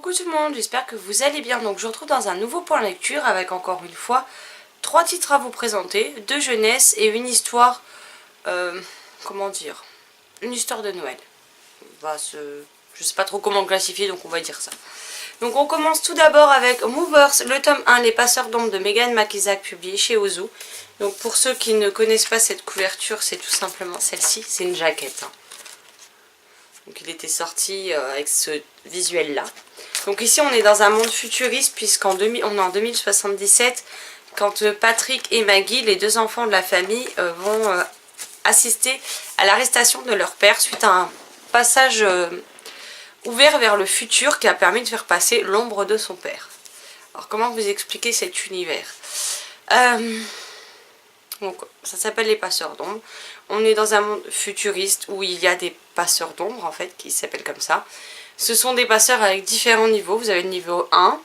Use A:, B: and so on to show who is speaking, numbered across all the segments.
A: Coucou tout le monde, j'espère que vous allez bien. Donc je vous retrouve dans un nouveau point lecture avec encore une fois 3 titres à vous présenter, 2 jeunesse et une histoire, comment dire, une histoire de Noël. Je sais pas trop comment classifier, donc on va dire ça. Donc on commence tout d'abord avec Movers, le tome 1, Les Passeurs d'Ombre de Megan McIsaac, publié chez Ozu. Donc pour ceux qui ne connaissent pas cette couverture, c'est tout simplement celle-ci, c'est une jaquette. Donc il était sorti avec ce visuel là. Donc ici on est dans un monde futuriste puisqu'on est en 2077 quand Patrick et Maggie, les deux enfants de la famille, vont assister à l'arrestation de leur père suite à un passage ouvert vers le futur qui a permis de faire passer l'ombre de son père. Alors comment vous expliquer cet univers? Donc ça s'appelle les passeurs d'ombre. On est dans un monde futuriste où il y a des passeurs d'ombre en fait qui s'appellent comme ça. Ce sont des passeurs avec différents niveaux. Vous avez le niveau 1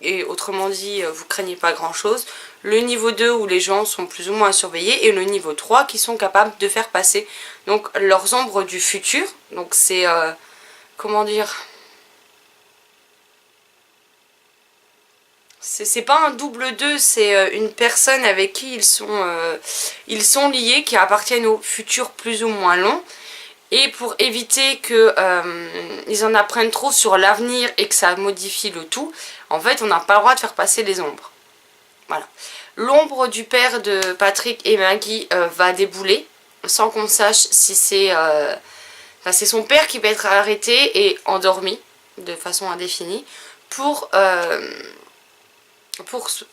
A: et autrement dit vous craignez pas grand chose. Le niveau 2 où les gens sont plus ou moins surveillés et le niveau 3 qui sont capables de faire passer donc leurs ombres du futur. Donc c'est comment dire, c'est pas un double 2, c'est une personne avec qui ils sont liés, qui appartiennent au futur plus ou moins long. Et pour éviter qu'ils en apprennent trop sur l'avenir et que ça modifie le tout, en fait on n'a pas le droit de faire passer les ombres. Voilà. L'ombre du père de Patrick et Maggie va débouler, sans qu'on sache si c'est son père qui va être arrêté et endormi de façon indéfinie pour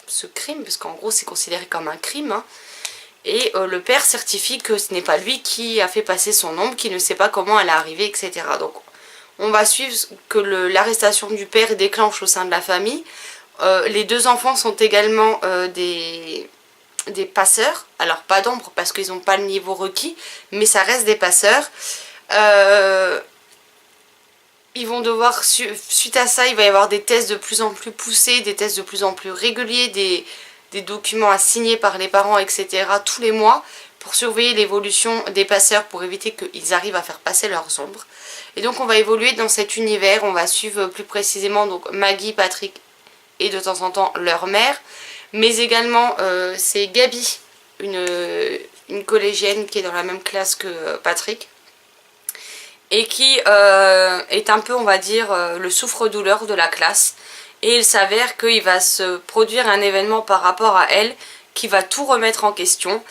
A: ce crime, parce qu'en gros c'est considéré comme un crime, hein. Et le père certifie que ce n'est pas lui qui a fait passer son ombre, qui ne sait pas comment elle est arrivée, etc. Donc on va suivre que l'arrestation du père déclenche au sein de la famille. Les deux enfants sont également des passeurs, alors pas d'ombre parce qu'ils n'ont pas le niveau requis, mais ça reste des passeurs. Ils vont devoir, suite à ça, il va y avoir des tests de plus en plus poussés, des tests de plus en plus réguliers, des documents à signer par les parents, etc. tous les mois pour surveiller l'évolution des passeurs pour éviter qu'ils arrivent à faire passer leurs ombres. Et donc on va évoluer dans cet univers, on va suivre plus précisément donc Maggie, Patrick et de temps en temps leur mère, mais également c'est Gabi, une collégienne qui est dans la même classe que Patrick, et qui est un peu, on va dire, le souffre-douleur de la classe. Et il s'avère qu'il va se produire un événement par rapport à elle qui va tout remettre en question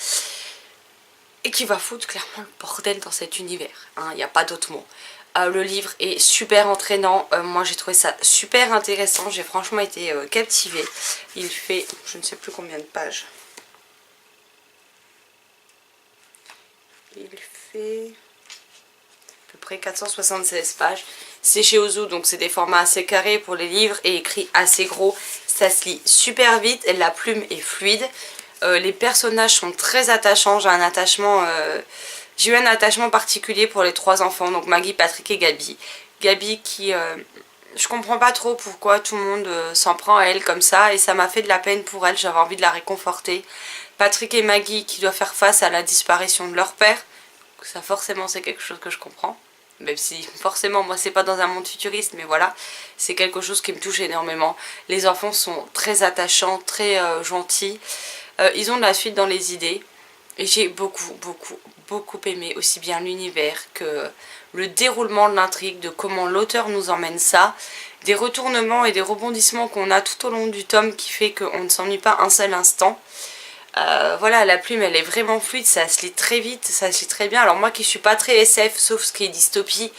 A: et qui va foutre clairement le bordel dans cet univers. Il n'y a pas d'autre mot. Le livre est super entraînant. Moi j'ai trouvé ça super intéressant. J'ai franchement été captivée. Il fait je ne sais plus combien de pages. Il fait à peu près 476 pages. C'est chez Ozu, donc c'est des formats assez carrés pour les livres et écrit assez gros. Ça se lit super vite, la plume est fluide. Les personnages sont très attachants. J'ai eu un attachement particulier pour les 3 enfants, donc Maggie, Patrick et Gabi. Gabi qui... je comprends pas trop pourquoi tout le monde s'en prend à elle comme ça et ça m'a fait de la peine pour elle, j'avais envie de la réconforter. Patrick et Maggie qui doivent faire face à la disparition de leur père. Ça forcément c'est quelque chose que je comprends. Même si forcément moi c'est pas dans un monde futuriste, mais voilà, c'est quelque chose qui me touche énormément. Les enfants sont très attachants, très gentils. Ils ont de la suite dans les idées. Et j'ai beaucoup aimé aussi bien l'univers que le déroulement de l'intrigue, de comment l'auteur nous emmène ça. Des retournements et des rebondissements qu'on a tout au long du tome qui fait qu'on ne s'ennuie pas un seul instant. Voilà, la plume elle est vraiment fluide, ça se lit très vite, ça se lit très bien. Alors moi qui suis pas très SF, sauf ce qui est dystopie,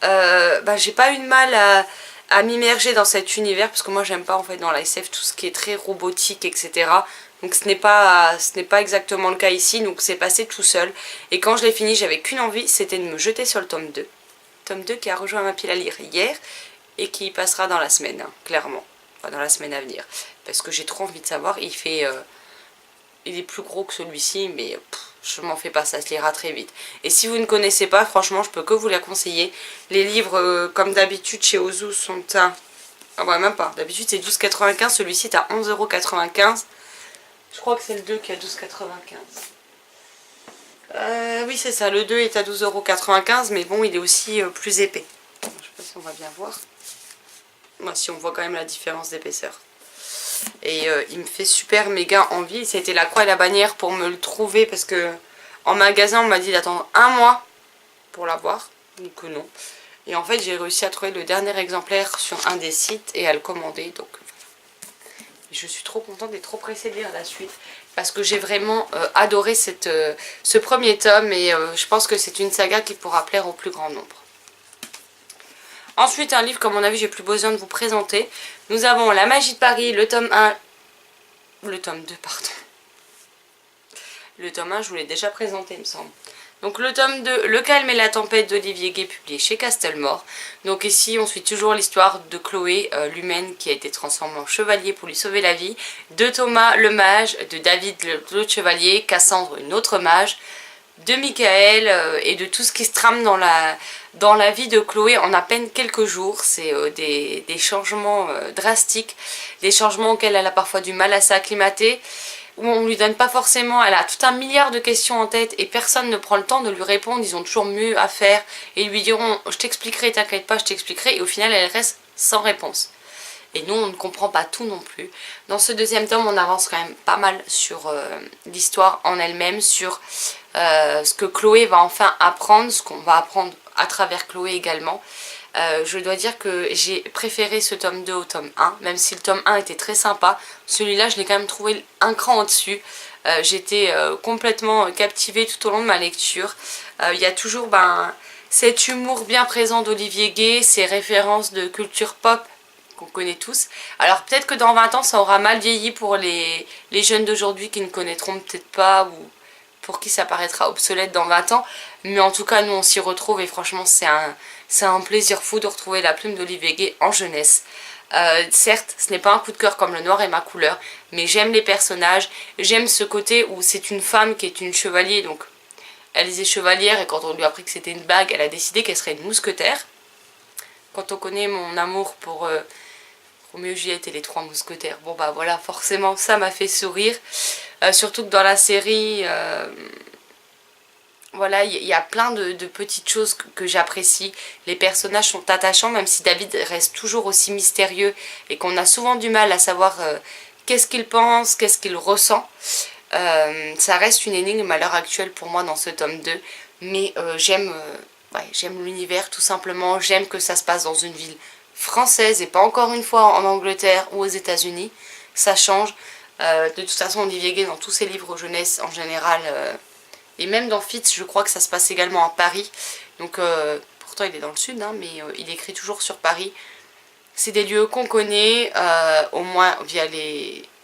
A: j'ai pas eu de mal à m'immerger dans cet univers, parce que moi j'aime pas en fait dans la SF tout ce qui est très robotique, etc. Donc ce n'est pas exactement le cas ici, donc c'est passé tout seul. Et quand je l'ai fini, j'avais qu'une envie, c'était de me jeter sur le tome 2. Tome 2 qui a rejoint ma pile à lire hier, et qui passera dans la semaine, hein, clairement. Enfin dans la semaine à venir. Parce que j'ai trop envie de savoir, il est plus gros que celui-ci, mais je m'en fais pas, ça se lira très vite. Et si vous ne connaissez pas, franchement, je peux que vous la conseiller. Les livres, comme d'habitude chez Ozu, sont à... Ah ouais, même pas. D'habitude, c'est 12,95. Celui-ci est à 11,95 €. Je crois que c'est le 2 qui est à 12,95 €. Oui, c'est ça. Le 2 est à 12,95 €, mais bon, il est aussi plus épais. Je sais pas si on va bien voir. Moi, si on voit quand même la différence d'épaisseur. Et il me fait super méga envie. C'était la croix et la bannière pour me le trouver parce que en magasin on m'a dit d'attendre un mois pour l'avoir. Donc non. Et en fait j'ai réussi à trouver le dernier exemplaire sur un des sites et à le commander. Donc je suis trop contente et trop pressée de lire la suite. Parce que j'ai vraiment adoré ce premier tome. Et je pense que c'est une saga qui pourra plaire au plus grand nombre. Ensuite, un livre, comme on a vu, j'ai plus besoin de vous présenter. Nous avons La Magie de Paris, le tome 1... Le tome 2, pardon. Le tome 1, je vous l'ai déjà présenté, il me semble. Donc le tome 2, Le Calme et la Tempête d'Olivier Gay, publié chez Castelmore. Donc ici, on suit toujours l'histoire de Chloé, l'humaine, qui a été transformée en chevalier pour lui sauver la vie. De Thomas, le mage, de David, l'autre chevalier, Cassandre, une autre mage, de Michael et de tout ce qui se trame dans la vie de Chloé en à peine quelques jours. C'est des changements drastiques, des changements auxquels elle a parfois du mal à s'acclimater, où on lui donne pas forcément, elle a tout un milliard de questions en tête et personne ne prend le temps de lui répondre. Ils ont toujours mieux à faire et ils lui diront je t'expliquerai, t'inquiète pas, je t'expliquerai, et au final elle reste sans réponse. Et nous, on ne comprend pas tout non plus. Dans ce deuxième tome, on avance quand même pas mal sur l'histoire en elle-même, sur ce que Chloé va enfin apprendre, ce qu'on va apprendre à travers Chloé également. Je dois dire que j'ai préféré ce tome 2 au tome 1, même si le tome 1 était très sympa. Celui-là, je l'ai quand même trouvé un cran au-dessus. J'étais complètement captivée tout au long de ma lecture. Il y a toujours cet humour bien présent d'Olivier Gay, ces références de culture pop qu'on connaît tous. Alors peut-être que dans 20 ans ça aura mal vieilli pour les jeunes d'aujourd'hui qui ne connaîtront peut-être pas, ou pour qui ça paraîtra obsolète dans 20 ans. Mais en tout cas nous on s'y retrouve et franchement c'est un plaisir fou de retrouver la plume d'Olivier Gay en jeunesse. Certes ce n'est pas un coup de cœur comme Le Noir est ma couleur, mais j'aime les personnages, j'aime ce côté où c'est une femme qui est une chevalier, donc elle disait chevalière et quand on lui a appris que c'était une bague, elle a décidé qu'elle serait une mousquetaire. Quand on connaît mon amour pour Roméo et Juliette et les trois mousquetaires, bon bah voilà, forcément ça m'a fait sourire. Surtout que dans la série, voilà, il y a plein de petites choses que j'apprécie. Les personnages sont attachants, même si David reste toujours aussi mystérieux et qu'on a souvent du mal à savoir qu'est-ce qu'il pense, qu'est-ce qu'il ressent. Ça reste une énigme à l'heure actuelle pour moi dans ce tome 2, mais j'aime l'univers tout simplement. J'aime que ça se passe dans une ville française et pas encore une fois en Angleterre ou aux États-Unis. Ça change. De toute façon, Olivier Gay, dans tous ses livres jeunesse en général, et même dans Fitz, je crois que ça se passe également à Paris. Donc, pourtant il est dans le sud, hein, mais il écrit toujours sur Paris. C'est des lieux qu'on connaît, au moins via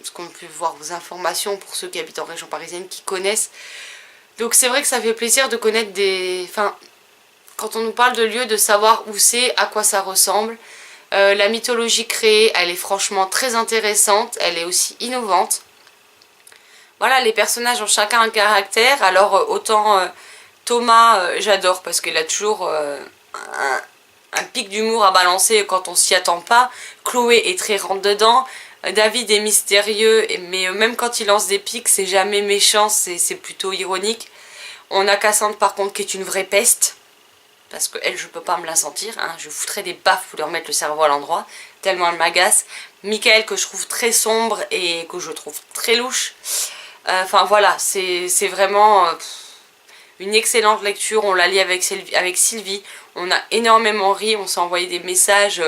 A: ce qu'on peut voir aux informations pour ceux qui habitent en région parisienne, qui connaissent. Donc c'est vrai que ça fait plaisir de connaître quand on nous parle de lieux, de savoir où c'est, à quoi ça ressemble. La mythologie créée, elle est franchement très intéressante, elle est aussi innovante. Voilà, les personnages ont chacun un caractère. Alors autant Thomas, j'adore parce qu'il a toujours un pic d'humour à balancer quand on s'y attend pas. Chloé est très rentre-dedans. David est mystérieux, mais même quand il lance des pics, c'est jamais méchant, c'est plutôt ironique. On a Cassandre par contre qui est une vraie peste. Parce que elle, je peux pas me la sentir, hein. Je foutrais des baffes pour lui remettre le cerveau à l'endroit, tellement elle m'agace. Michael que je trouve très sombre et que je trouve très louche. Enfin voilà, c'est vraiment une excellente lecture. On la lit avec Sylvie, on a énormément ri, on s'est envoyé des messages.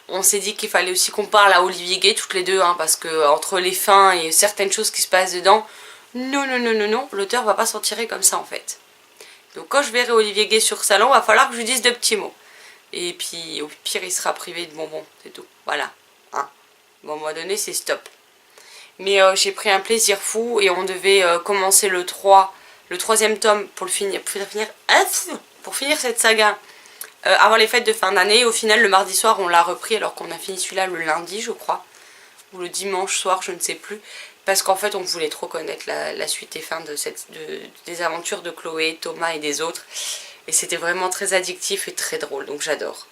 A: On s'est dit qu'il fallait aussi qu'on parle à Olivier Gay toutes les deux, hein, parce que entre les fins et certaines choses qui se passent dedans, non, l'auteur va pas s'en tirer comme ça en fait. Donc quand je verrai Olivier Gay sur Salon, va falloir que je lui dise de petits mots. Et puis au pire il sera privé de bonbons, c'est tout. Voilà. Hein. Bon, à un moment donné c'est stop. Mais j'ai pris un plaisir fou et on devait commencer le troisième tome pour finir cette saga avant les fêtes de fin d'année. Au final le mardi soir on l'a repris alors qu'on a fini celui-là le lundi je crois. Ou le dimanche soir, je ne sais plus. Parce qu'en fait on voulait trop connaître la suite et fin des aventures de Chloé, Thomas et des autres. Et c'était vraiment très addictif et très drôle, donc j'adore.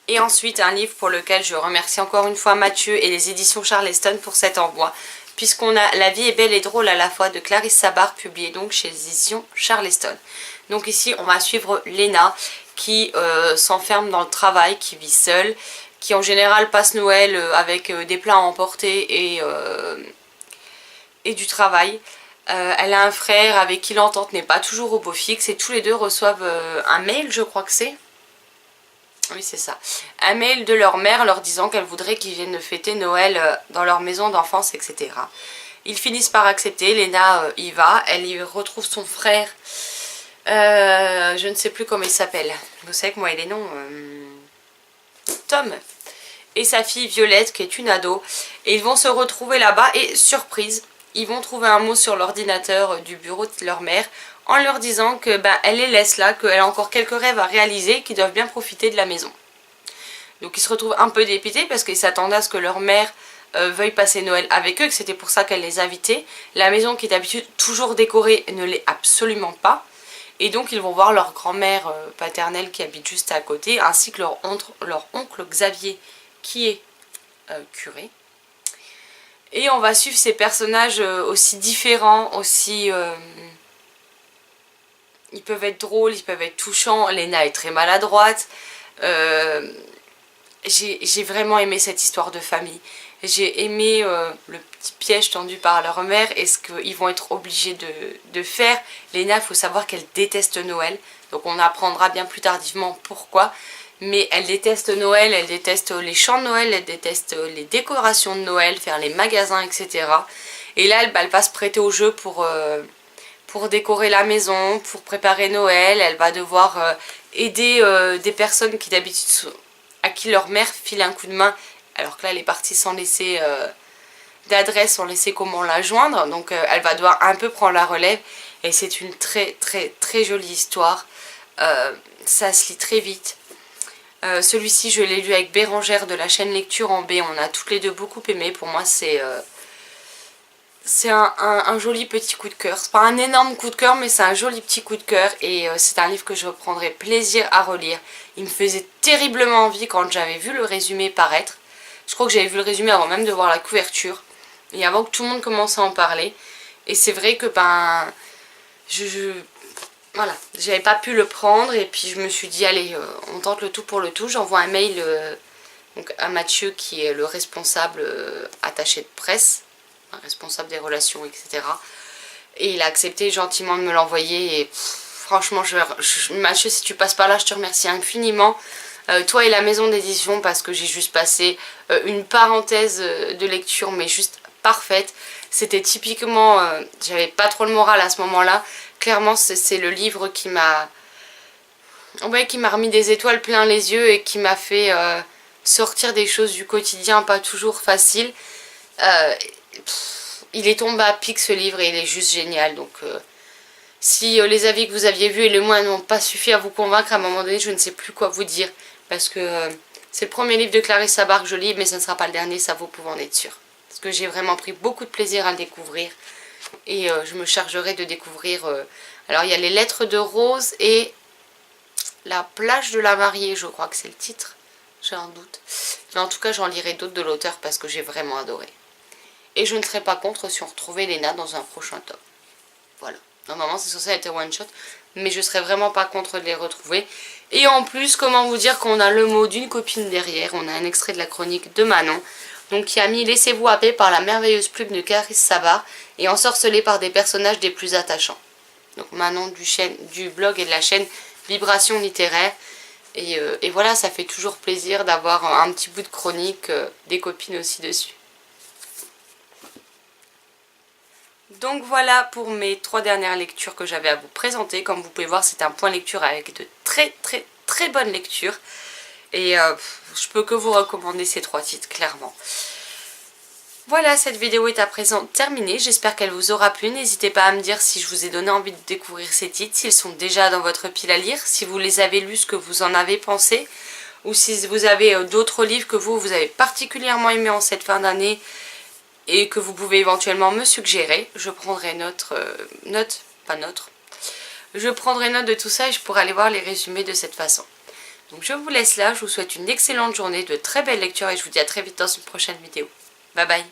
A: Et ensuite un livre pour lequel je remercie encore une fois Mathieu et les éditions Charleston pour cet envoi. Puisqu'on a La vie est belle et drôle à la fois de Clarisse Sabart, publié donc chez les éditions Charleston. Donc ici on va suivre Léna qui s'enferme dans le travail, qui vit seule, qui en général passe Noël avec des plats à emporter et du travail. Elle a un frère avec qui l'entente n'est pas toujours au beau fixe et tous les deux reçoivent un mail, je crois que c'est. Oui, c'est ça. Un mail de leur mère leur disant qu'elle voudrait qu'ils viennent fêter Noël dans leur maison d'enfance, etc. Ils finissent par accepter, Léna y va, elle y retrouve son frère, je ne sais plus comment il s'appelle. Vous savez que moi et les noms, Tom, et sa fille Violette qui est une ado. Et ils vont se retrouver là-bas et surprise, ils vont trouver un mot sur l'ordinateur du bureau de leur mère en leur disant que elle les laisse là, qu'elle a encore quelques rêves à réaliser, qu'ils doivent bien profiter de la maison. Donc ils se retrouvent un peu dépités parce qu'ils s'attendaient à ce que leur mère veuille passer Noël avec eux, que c'était pour ça qu'elle les invitait. La maison qui est d'habitude toujours décorée ne l'est absolument pas. Et donc ils vont voir leur grand-mère paternelle qui habite juste à côté, ainsi que leur oncle Xavier qui est curé. Et on va suivre ces personnages aussi différents, aussi... ils peuvent être drôles, ils peuvent être touchants. Léna est très maladroite. J'ai vraiment aimé cette histoire de famille. J'ai aimé le petit piège tendu par leur mère et ce qu'ils vont être obligés de faire. Léna, il faut savoir qu'elle déteste Noël. Donc on apprendra bien plus tardivement pourquoi. Mais elle déteste Noël, elle déteste les chants de Noël, elle déteste les décorations de Noël, faire les magasins, etc. Et là, elle va se prêter au jeu pour décorer la maison, pour préparer Noël. Elle va devoir aider des personnes qui d'habitude à qui leur mère file un coup de main, alors que là elle est partie sans laisser d'adresse, sans laisser comment la joindre. Donc elle va devoir un peu prendre la relève et c'est une très très très jolie histoire. Ça se lit très vite. Celui-ci je l'ai lu avec Bérangère de la chaîne Lecture en B, on a toutes les deux beaucoup aimé. Pour moi c'est un joli petit coup de cœur. C'est pas un énorme coup de cœur mais c'est un joli petit coup de cœur et c'est un livre que je prendrai plaisir à relire. Il me faisait terriblement envie quand j'avais vu le résumé paraître. Je crois que j'avais vu le résumé avant même de voir la couverture et avant que tout le monde commence à en parler. Et c'est vrai que voilà, j'avais pas pu le prendre et puis je me suis dit allez, on tente le tout pour le tout. J'envoie un mail donc à Mathieu qui est le responsable attaché de presse, responsable des relations, etc. Et il a accepté gentiment de me l'envoyer et franchement, Mathieu, si tu passes par là, je te remercie infiniment. Toi et la maison d'édition, parce que j'ai juste passé une parenthèse de lecture, mais juste parfaite. C'était typiquement, j'avais pas trop le moral à ce moment-là. Clairement, c'est le livre qui m'a remis des étoiles plein les yeux et qui m'a fait sortir des choses du quotidien pas toujours faciles. Il est tombé à pic ce livre et il est juste génial. Donc si les avis que vous aviez vus et le moins n'ont pas suffi à vous convaincre, à un moment donné je ne sais plus quoi vous dire. Parce que c'est le premier livre de Clarisse Sabar que je lis, mais ce ne sera pas le dernier, ça vous pouvez en être sûr. Parce que j'ai vraiment pris beaucoup de plaisir à le découvrir. Et je me chargerai de découvrir... alors il y a les lettres de Rose et la plage de la mariée, je crois que c'est le titre. J'ai un doute. Mais en tout cas j'en lirai d'autres de l'auteur parce que j'ai vraiment adoré. Et je ne serais pas contre si on retrouvait Léna dans un prochain tome. Voilà. Normalement c'est censé être one shot, mais je serais vraiment pas contre de les retrouver. Et en plus, comment vous dire qu'on a le mot d'une copine derrière. On a un extrait de la chronique de Manon. Donc qui a mis « Laissez-vous happer par la merveilleuse plume de Clarisse Sabar et ensorcelée par des personnages des plus attachants ». Donc Manon du blog et de la chaîne Vibration littéraire. Et voilà, ça fait toujours plaisir d'avoir un petit bout de chronique des copines aussi dessus. Donc voilà pour mes 3 dernières lectures que j'avais à vous présenter. Comme vous pouvez voir, c'est un point lecture avec de très très très bonnes lectures. Et je peux que vous recommander ces 3 titres, clairement. Voilà, cette vidéo est à présent terminée. J'espère qu'elle vous aura plu. N'hésitez pas à me dire si je vous ai donné envie de découvrir ces titres, s'ils sont déjà dans votre pile à lire, si vous les avez lus, ce que vous en avez pensé, ou si vous avez d'autres livres que vous avez particulièrement aimés en cette fin d'année et que vous pouvez éventuellement me suggérer. Je prendrai je prendrai note de tout ça et je pourrai aller voir les résumés de cette façon. Donc je vous laisse là, je vous souhaite une excellente journée, de très belles lectures et je vous dis à très vite dans une prochaine vidéo. Bye bye.